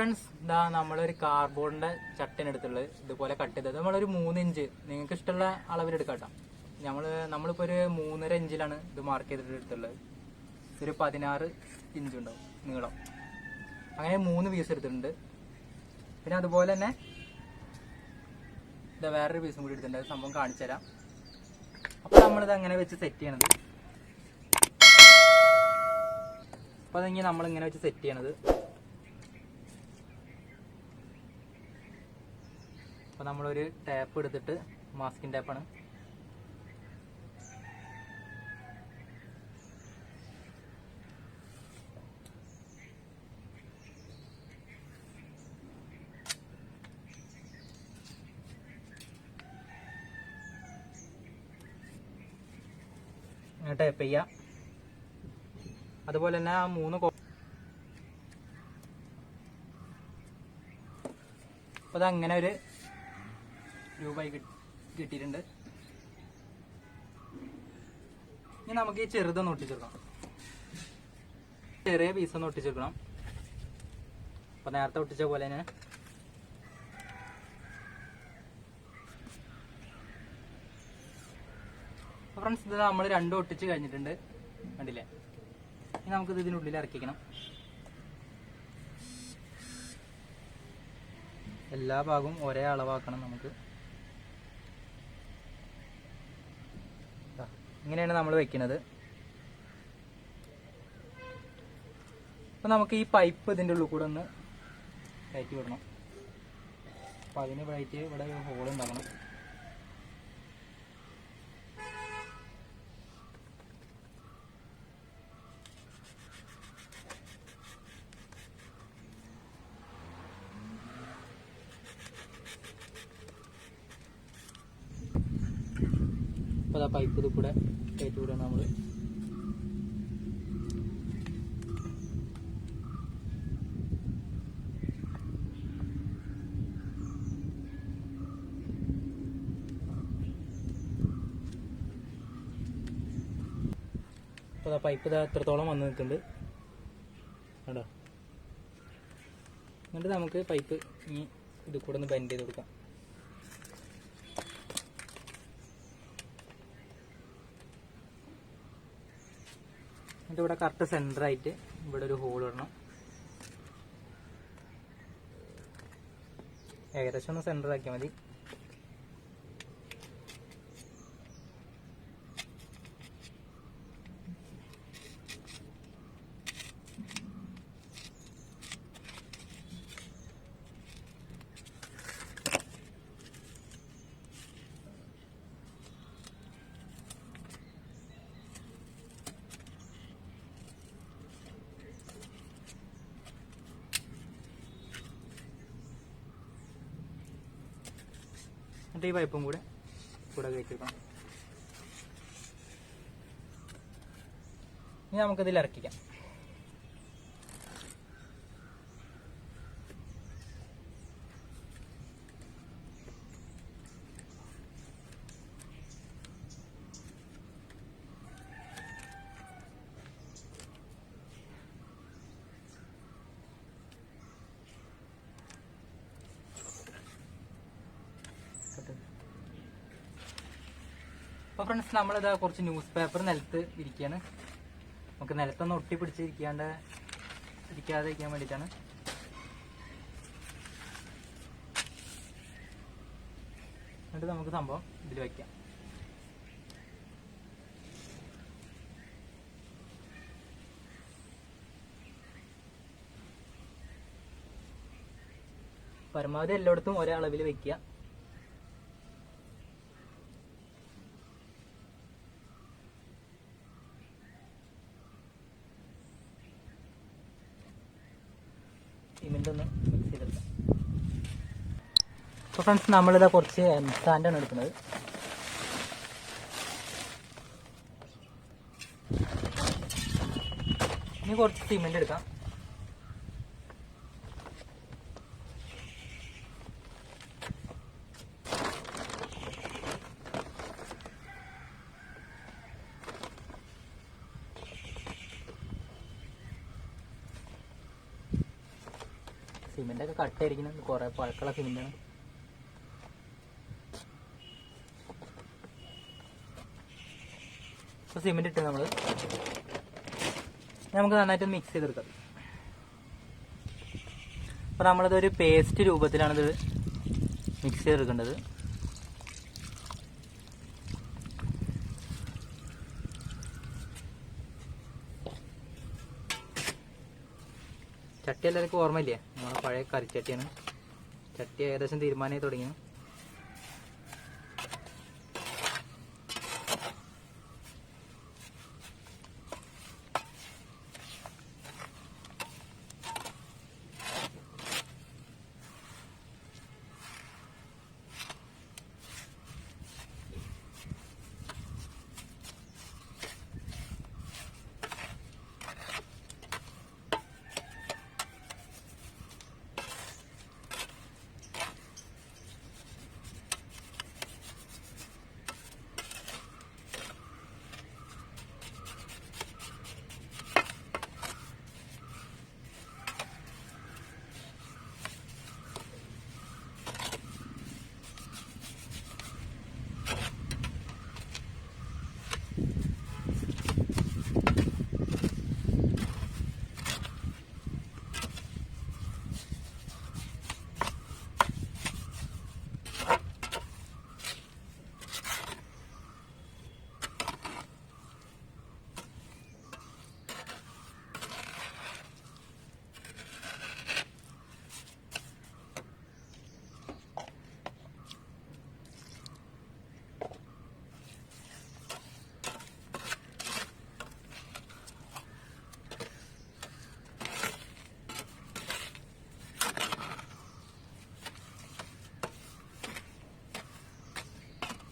Friends, ഇതാ നമ്മളൊരു കാർബോർഡിന്റെ ചട്ടയാണ് എടുത്തുള്ളത്. ഇതുപോലെ കട്ട് ചെയ്തത് നമ്മളൊരു 3 ഇഞ്ച് നിങ്ങൾക്ക് ഇഷ്ടമുള്ള അളവിലെടുക്കാം കേട്ടോ. നമ്മളിപ്പോൾ ഒരു 3.5 ഇഞ്ചിലാണ് ഇത് മാർക്ക് ചെയ്തിട്ട് എടുത്തുള്ളത്. ഒരു 16 ഇഞ്ച് ഉണ്ടാവും നീളം. അങ്ങനെ 3 പീസ് എടുത്തിട്ടുണ്ട്. പിന്നെ അതുപോലെ തന്നെ ഇതാ വേറൊരു പീസും കൂടി എടുത്തിട്ടുണ്ട്. സംഭവം കാണിച്ചു തരാം. അപ്പോൾ നമ്മളിത് അങ്ങനെ വെച്ച് സെറ്റ് ചെയ്യണത്. അപ്പോൾ അതെങ്കിൽ നമ്മളിങ്ങനെ വെച്ച് സെറ്റ് ചെയ്യണത്. അപ്പോൾ നമ്മളൊരു ടാപ്പ് എടുത്തിട്ട്, മാസ്കിൻ ടാപ്പാണ്, ടാപ്പ് ചെയ്യാം. അതുപോലെ തന്നെ ആ 3 അപ്പോൾ അതങ്ങനെ ഒരു രൂപയായി കിട്ടിയിട്ടുണ്ട്. ഇനി നമുക്ക് ഈ ചെറുതൊന്ന് ഒട്ടിച്ചെടുക്കണം. ചെറിയ പീസൊന്ന് ഒട്ടിച്ചെടുക്കണം. അപ്പോൾ നേരത്തെ ഒട്ടിച്ച പോലെ തന്നെ ഫ്രണ്ട്സ്, ഇത് നമ്മൾ 2 ഒട്ടിച്ച് കഴിഞ്ഞിട്ടുണ്ട്, കണ്ടില്ലേ? ഇനി നമുക്കിത് ഇതിനുള്ളിൽ ഇറക്കിക്കണം. എല്ലാ ഭാഗവും ഒരേ അളവാക്കണം നമുക്ക്. ഇങ്ങനെയാണ് നമ്മൾ വെക്കുന്നത്. അപ്പം നമുക്ക് ഈ പൈപ്പ് ഇതിൻ്റെ ഉള്ളിൽ കൂടെ ഒന്ന് കയറ്റി വിടണം. അപ്പം അതിന് ഇവിടെ ഒരു ഹോൾ ഉണ്ടാക്കണം. അപ്പോൾ ആ പൈപ്പ് ഇത് കൂടെ കയറ്റി വിടണം നമ്മൾ. അപ്പോൾ ആ പൈപ്പ് ഇതാ എത്രത്തോളം വന്ന് നിൽക്കുന്നുണ്ട് കേട്ടോ. എന്നിട്ട് നമുക്ക് പൈപ്പ് ഇനി ഇത് കൂടെ ഒന്ന് ബെൻഡ് ചെയ്ത് കൊടുക്കാം. എന്നിട്ട് ഇവിടെ കറക്റ്റ് സെൻറ്ററായിട്ട് ഇവിടെ ഒരു ഹോൾ ഇടണം. ഏകദേശം ഒന്ന് സെൻറ്റർ ആക്കിയാൽ മതി. എന്നിട്ട് ഈ പൈപ്പും കൂടെ കയറ്റിയെടുക്കണം. ഇനി നമുക്കിതിൽ ഇറക്കിക്കാം. അപ്പോൾ ഫ്രണ്ട്സ്, നമ്മളിതാ കുറച്ച് ന്യൂസ് പേപ്പർ നിലത്ത് ഇരിക്കുകയാണ്. നമുക്ക് നിലത്തൊന്ന് ഒട്ടിപ്പിടിച്ചിരിക്കാതെ ഇരിക്കാൻ വേണ്ടിയിട്ടാണ്. എന്നിട്ട് നമുക്ക് സംഭവം ഇതിൽ വയ്ക്കാം. പരമാവധി എല്ലായിടത്തും ഒരേ അളവിൽ വയ്ക്കുക. സിമെന്റ് ഒന്ന് മിക്സ് ചെയ്തെടുക്കാം. അപ്പോൾ ഫ്രണ്ട്സ്, നമ്മളിതാ കുറച്ച് സാൻഡാണ് എടുക്കുന്നത്. ഇനി കുറച്ച് സിമെന്റ് എടുക്കാം. സിമെൻ്റൊക്കെ കട്ടയായിരിക്കണം, കുറേ പഴക്കമുള്ള സിമെൻ്റാണ്. ഇപ്പോൾ സിമെൻ്റ് ഇട്ട് നമുക്ക് നന്നായിട്ട് മിക്സ് ചെയ്തെടുക്കാം. അപ്പോൾ നമ്മളിതൊരു പേസ്റ്റ് രൂപത്തിലാണിത് മിക്സ് ചെയ്തെടുക്കേണ്ടത്. ചട്ടി എല്ലാവർക്കും ഓർമ്മയില്ലേ? നമ്മളെ പഴയ കറിച്ചട്ടിയാണ്. ചട്ടി ഏകദേശം തീരുമാനമായി തുടങ്ങി.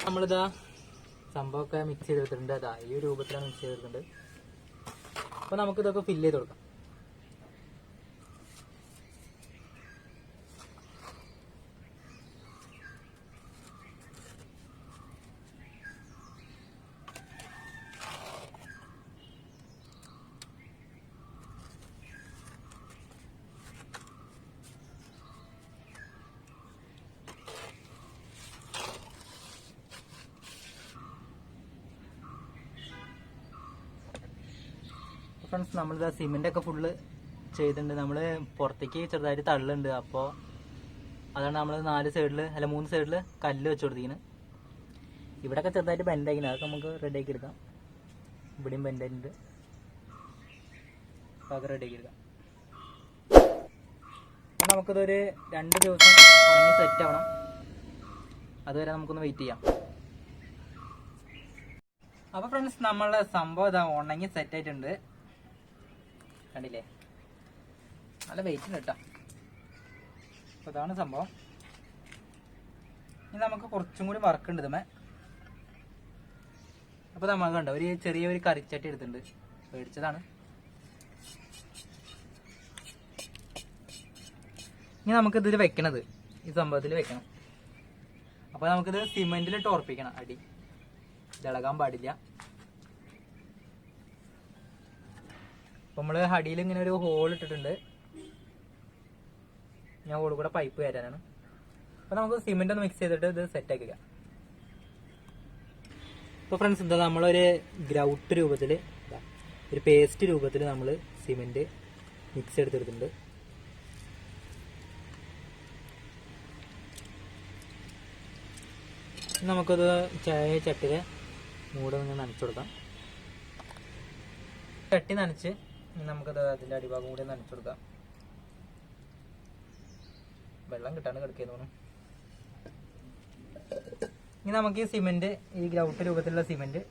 നമ്മളിതാ സംഭവമൊക്കെ മിക്സ് ചെയ്തെടുത്തിട്ടുണ്ട്. അതാ ഈ ഒരു രൂപത്തിലാണ് മിക്സ് ചെയ്തെടുക്കുന്നത്. അപ്പോൾ നമുക്കിതൊക്കെ ഫില്ല് ചെയ്ത് കൊടുക്കാം. ഫ്രണ്ട്സ്, നമ്മളിതാ സിമെൻ്റൊക്കെ ഫുള്ള് ചെയ്തിട്ടുണ്ട്. നമ്മൾ പുറത്തേക്ക് ചെറുതായിട്ട് തള്ളുണ്ട്. അപ്പോൾ അതാണ് നമ്മൾ 4 സൈഡിൽ അല്ല 3 സൈഡിൽ കല്ല് വെച്ച് കൊടുത്തിരിക്കുന്നത്. ഇവിടെയൊക്കെ ചെറുതായിട്ട് ബെൻഡായിരിക്കണം. അതൊക്കെ നമുക്ക് റെഡിയാക്കി എടുക്കാം. ഇവിടെയും ബെൻഡായിട്ടുണ്ട്. അപ്പോൾ അതൊക്കെ റെഡിയാക്കി എടുക്കാം. അപ്പോൾ നമുക്കിതൊരു 2 ദിവസം ഉണങ്ങി സെറ്റ് ആവണം. അതുവരെ നമുക്കൊന്ന് വെയിറ്റ് ചെയ്യാം. അപ്പോൾ ഫ്രണ്ട്സ്, നമ്മളുടെ സംഭവം ഇതാ ഉണങ്ങി സെറ്റ് ആയിട്ടുണ്ട്. കണ്ടില്ലേ, നല്ല വെയിറ്റ് ഉണ്ട് കേട്ടോ. അപ്പോൾ ഇതാണ് സംഭവം. ഇനി നമുക്ക് കുറച്ചും കൂടി വർക്ക് ഉണ്ട് ഇതുമേ. അപ്പോൾ നമ്മൾ കണ്ടോ ഒരു ചെറിയൊരു കറിച്ചട്ടി എടുത്തിട്ടുണ്ട്, മേടിച്ചതാണ്. ഇനി നമുക്കിതിൽ വെക്കണത് ഈ സംഭവത്തിൽ വെക്കണം. അപ്പോൾ നമുക്കിത് സിമെന്റിലിട്ട് ഉറപ്പിക്കണം. അടി ഇളകാൻ പാടില്ല. അപ്പോൾ നമ്മൾ അടിയിൽ ഇങ്ങനെ ഒരു ഹോൾ ഇട്ടിട്ടുണ്ട്. ഞാൻ ഹോളിൽ കൂടെ പൈപ്പ് കയറ്റാനാണ്. അപ്പോൾ നമുക്ക് സിമെന്റ് ഒന്ന് മിക്സ് ചെയ്തിട്ട് ഇത് സെറ്റ് ആക്കുക. അപ്പോൾ ഫ്രണ്ട്സ്, എന്താ നമ്മളൊരു ഗ്രൗട്ട് രൂപത്തിൽ ഒരു പേസ്റ്റ് രൂപത്തിൽ നമ്മൾ സിമെന്റ് മിക്സ് എടുത്തെടുത്തിട്ടുണ്ട്. നമുക്കത് ചട്ടിയിലെ മൂടെ നിന്ന് നനച്ചു കൊടുക്കാം. ചട്ടി നനച്ച് നമുക്കത് അതിൻ്റെ അടിഭാഗം കൂടി നനച്ചു കൊടുക്കാം. വെള്ളം കിട്ടാണ്ട് കിടക്കുന്നു തോന്നുന്നു. ഇനി നമുക്ക് ഈ സിമെന്റ്, ഈ ഗ്രൗട്ട് രൂപത്തിലുള്ള സിമെന്റ്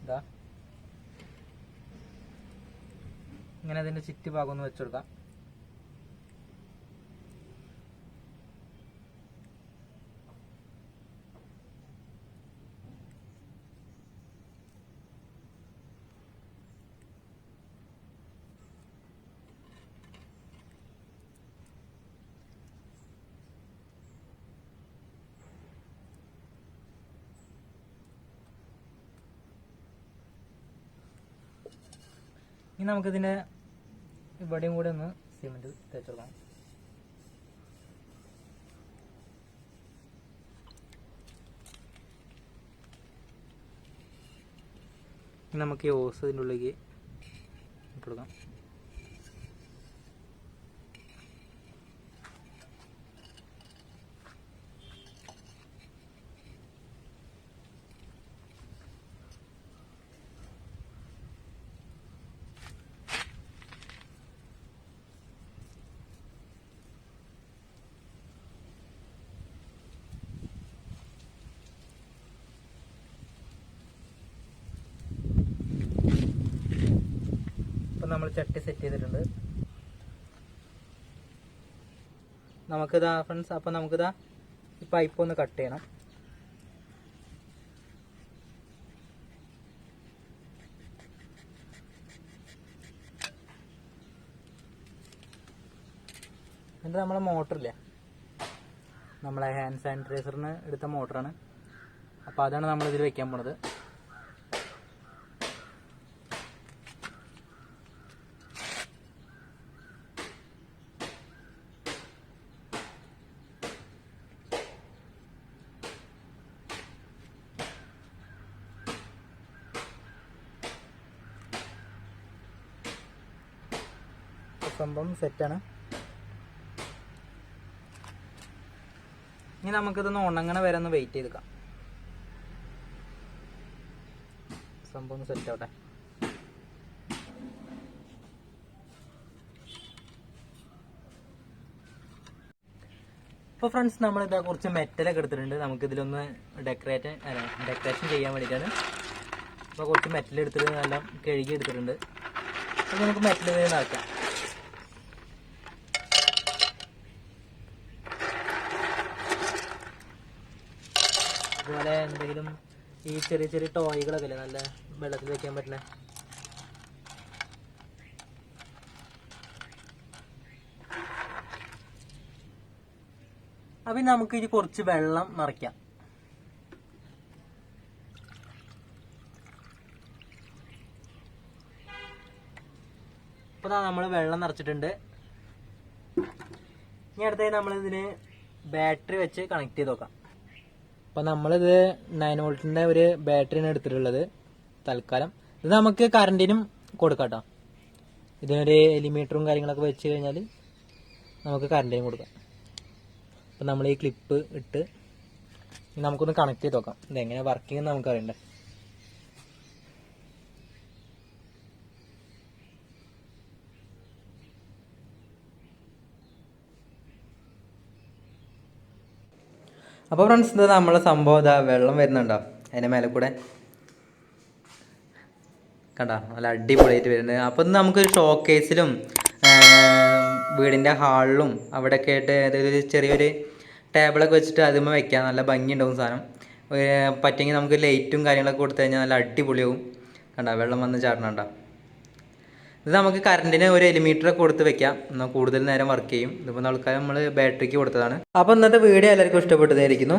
ഇതാ ഇങ്ങനെ അതിൻ്റെ ചുറ്റുഭാഗം ഒന്ന് വെച്ചു കൊടുക്കാം. ഇനി നമുക്കിതിൻ്റെ ഇവിടെയും കൂടെ ഒന്ന് സിമെൻറ്റ് തേച്ച് കൊടുക്കണം. നമുക്ക് ഈ ഓസ് ഇതിൻ്റെ ഉള്ളിലേക്ക് ഇട്ട് കൊടുക്കാം. നമ്മൾ ചട്ടി സെറ്റ് ചെയ്തിട്ടുണ്ട്. നമുക്കിതാ ഫ്രണ്ട്സ്, അപ്പം നമുക്കിതാ ഈ പൈപ്പ് ഒന്ന് കട്ട് ചെയ്യണം. എന്നിട്ട് നമ്മളെ മോട്ടറില്ലേ, നമ്മളെ ഹാൻഡ് സാനിറ്റൈസറിന് എടുത്ത മോട്ടറാണ്. അപ്പോൾ അതാണ് നമ്മളിതിൽ വെക്കാൻ പോണത്. സംഭവം സെറ്റാണ്. ഇനി നമുക്കിതൊന്ന് ഉണങ്ങണ വരെ ഒന്ന് വെയിറ്റ് ചെയ്ത് വെക്കാം. സംഭവം ഒന്ന് സെറ്റ് ആവട്ടെ. അപ്പോൾ ഫ്രണ്ട്സ്, നമ്മളിതാ കുറച്ച് മെറ്റലൊക്കെ എടുത്തിട്ടുണ്ട്. നമുക്കിതിലൊന്ന് ഡെക്കറേഷൻ ചെയ്യാൻ വേണ്ടിയിട്ടാണ്. അപ്പോൾ കുറച്ച് മെറ്റൽ എടുത്തിട്ട് നല്ല കഴുകി എടുത്തിട്ടുണ്ട്. അപ്പോൾ നമുക്ക് മെറ്റൽ നിറയ്ക്കാം. അതുപോലെ എന്തെങ്കിലും ഈ ചെറിയ ചെറിയ ടോയ്കളൊക്കെ അല്ലേ നല്ല വെള്ളത്തിൽ വെക്കാൻ പറ്റുന്ന, അപ്പം നമുക്ക് ഇനി കുറച്ച് വെള്ളം നിറയ്ക്കാം. അപ്പോൾ നമ്മൾ വെള്ളം നിറച്ചിട്ടുണ്ട്. ഇനി അടുത്തായി നമ്മളിതിന് ബാറ്ററി വെച്ച് കണക്ട് ചെയ്ത് നോക്കാം. അപ്പോൾ നമ്മളിത് 9 വോൾട്ടിൻ്റെ ഒരു ബാറ്ററിയാണ് എടുത്തിട്ടുള്ളത് തൽക്കാലം. ഇത് നമുക്ക് കറണ്ടിനും കൊടുക്കാം കേട്ടോ. ഇതിനൊരു എലിമീറ്ററും കാര്യങ്ങളൊക്കെ വെച്ച് കഴിഞ്ഞാൽ നമുക്ക് കറണ്ടിനും കൊടുക്കാം. അപ്പോൾ നമ്മൾ ഈ ക്ലിപ്പ് ഇട്ട് നമുക്കൊന്ന് കണക്ട് ചെയ്ത് നോക്കാം. ഇതെങ്ങനെ വർക്കിംഗ് എന്ന് നമുക്കറിയണ്ടേ. അപ്പോൾ ഫ്രണ്ട്സ്, ഇത് നമ്മളെ സംഭവം ഇതാ വെള്ളം വരുന്നുണ്ടോ അതിൻ്റെ മേലെ കൂടെ കണ്ടോ, നല്ല അടിപൊളിയായിട്ട് വരുന്നത്. അപ്പോൾ ഇത് നമുക്കൊരു ഷോക്കേസിലും വീടിൻ്റെ ഹാളിലും അവിടെയൊക്കെ ആയിട്ട് അതായത് ചെറിയൊരു ടേബിളൊക്കെ വെച്ചിട്ട് അതുമ്പോൾ വെക്കാം. നല്ല ഭംഗിയുണ്ടാവും സാധനം. പറ്റുമെങ്കിൽ നമുക്ക് ലൈറ്റും കാര്യങ്ങളൊക്കെ കൊടുത്തു കഴിഞ്ഞാൽ നല്ല അടിപൊളിയാവും. കണ്ടോ വെള്ളം വന്ന് ചാടണുണ്ടോ. ഇത് നമുക്ക് കറണ്ടിന് ഒരു എലിമീറ്ററൊക്കെ കൊടുത്ത് വെക്കാം, എന്നാൽ കൂടുതൽ നേരം വർക്ക് ചെയ്യും. ഇതിപ്പോൾ തൽക്കാലം നമ്മൾ ബാറ്ററിക്ക് കൊടുത്തതാണ്. അപ്പോൾ ഇന്നത്തെ വീഡിയോ എല്ലാവർക്കും ഇഷ്ടപ്പെട്ടതായിരിക്കുന്നു.